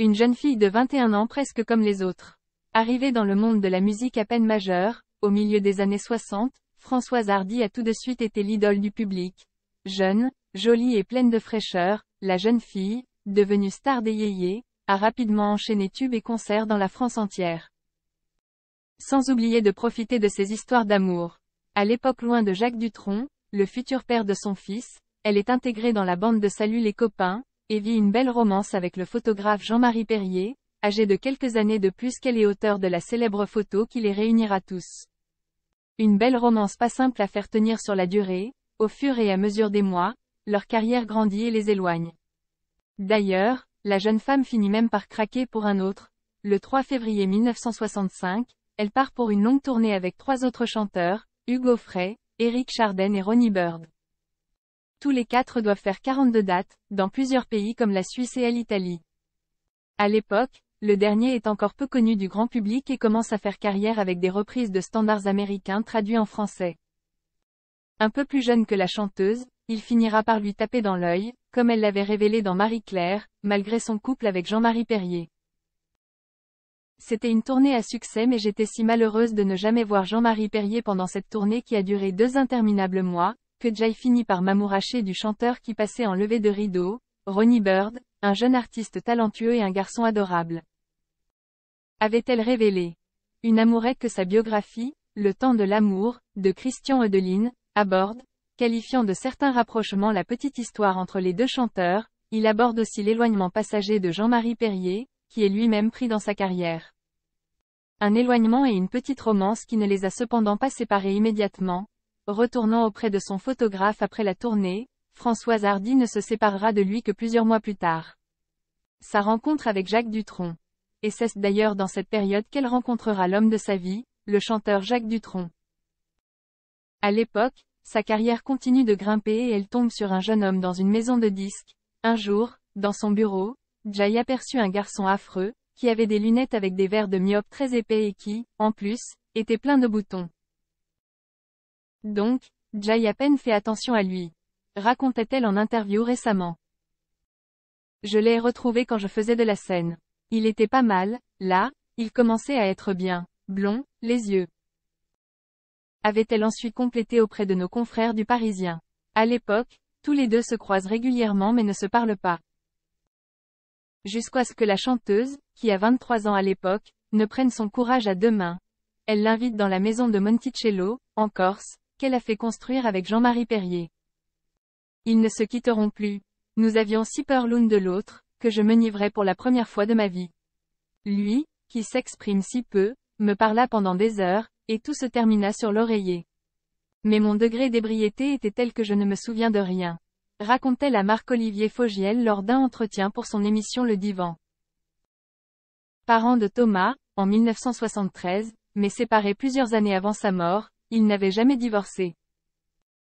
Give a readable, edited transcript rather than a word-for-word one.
Une jeune fille de 21 ans presque comme les autres. Arrivée dans le monde de la musique à peine majeure, au milieu des années 60, Françoise Hardy a tout de suite été l'idole du public. Jeune, jolie et pleine de fraîcheur, la jeune fille, devenue star des yéyés, a rapidement enchaîné tubes et concerts dans la France entière. Sans oublier de profiter de ses histoires d'amour. À l'époque loin de Jacques Dutronc, le futur père de son fils, elle est intégrée dans la bande de Salut les copains, et vit une belle romance avec le photographe Jean-Marie Perrier, âgé de quelques années de plus qu'elle et auteur de la célèbre photo qui les réunira tous. Une belle romance pas simple à faire tenir sur la durée, au fur et à mesure des mois, leur carrière grandit et les éloigne. D'ailleurs, la jeune femme finit même par craquer pour un autre. Le 3 février 1965, elle part pour une longue tournée avec 3 autres chanteurs, Hugo Frey, Éric Chardin et Ronnie Bird. Tous les 4 doivent faire 42 dates, dans plusieurs pays comme la Suisse et l'Italie. À l'époque, le dernier est encore peu connu du grand public et commence à faire carrière avec des reprises de standards américains traduits en français. Un peu plus jeune que la chanteuse, il finira par lui taper dans l'œil, comme elle l'avait révélé dans Marie-Claire, malgré son couple avec Jean-Marie Perrier. C'était une tournée à succès mais j'étais si malheureuse de ne jamais voir Jean-Marie Perrier pendant cette tournée qui a duré 2 interminables mois, que Jay finit par m'amouracher du chanteur qui passait en levée de rideau, Ronnie Bird, un jeune artiste talentueux et un garçon adorable. Avait-elle révélé une amourette que sa biographie, Le temps de l'amour, de Christian Eudeline, aborde, qualifiant de certains rapprochements la petite histoire entre les deux chanteurs, il aborde aussi l'éloignement passager de Jean-Marie Perrier, qui est lui-même pris dans sa carrière. Un éloignement et une petite romance qui ne les a cependant pas séparés immédiatement. Retournant auprès de son photographe après la tournée, Françoise Hardy ne se séparera de lui que plusieurs mois plus tard. Sa rencontre avec Jacques Dutronc. Et c'est d'ailleurs dans cette période qu'elle rencontrera l'homme de sa vie, le chanteur Jacques Dutronc. À l'époque, sa carrière continue de grimper et elle tombe sur un jeune homme dans une maison de disques. Un jour, dans son bureau, Jay aperçut un garçon affreux, qui avait des lunettes avec des verres de myope très épais et qui, en plus, était plein de boutons. Donc, Jay à peine fait attention à lui. Racontait-elle en interview récemment. Je l'ai retrouvé quand je faisais de la scène. Il était pas mal, là, il commençait à être bien, blond, les yeux. Avait-elle ensuite complété auprès de nos confrères du Parisien. À l'époque, tous les deux se croisent régulièrement mais ne se parlent pas. Jusqu'à ce que la chanteuse, qui a 23 ans à l'époque, ne prenne son courage à 2 mains. Elle l'invite dans la maison de Monticello, en Corse, qu'elle a fait construire avec Jean-Marie Perrier. Ils ne se quitteront plus. Nous avions si peur l'une de l'autre, que je m'enivrais pour la première fois de ma vie. Lui, qui s'exprime si peu, me parla pendant des heures, et tout se termina sur l'oreiller. Mais mon degré d'ébriété était tel que je ne me souviens de rien. Racontait à Marc-Olivier Fogiel lors d'un entretien pour son émission Le Divan. Parent de Thomas, en 1973, mais séparé plusieurs années avant sa mort, il n'avait jamais divorcé.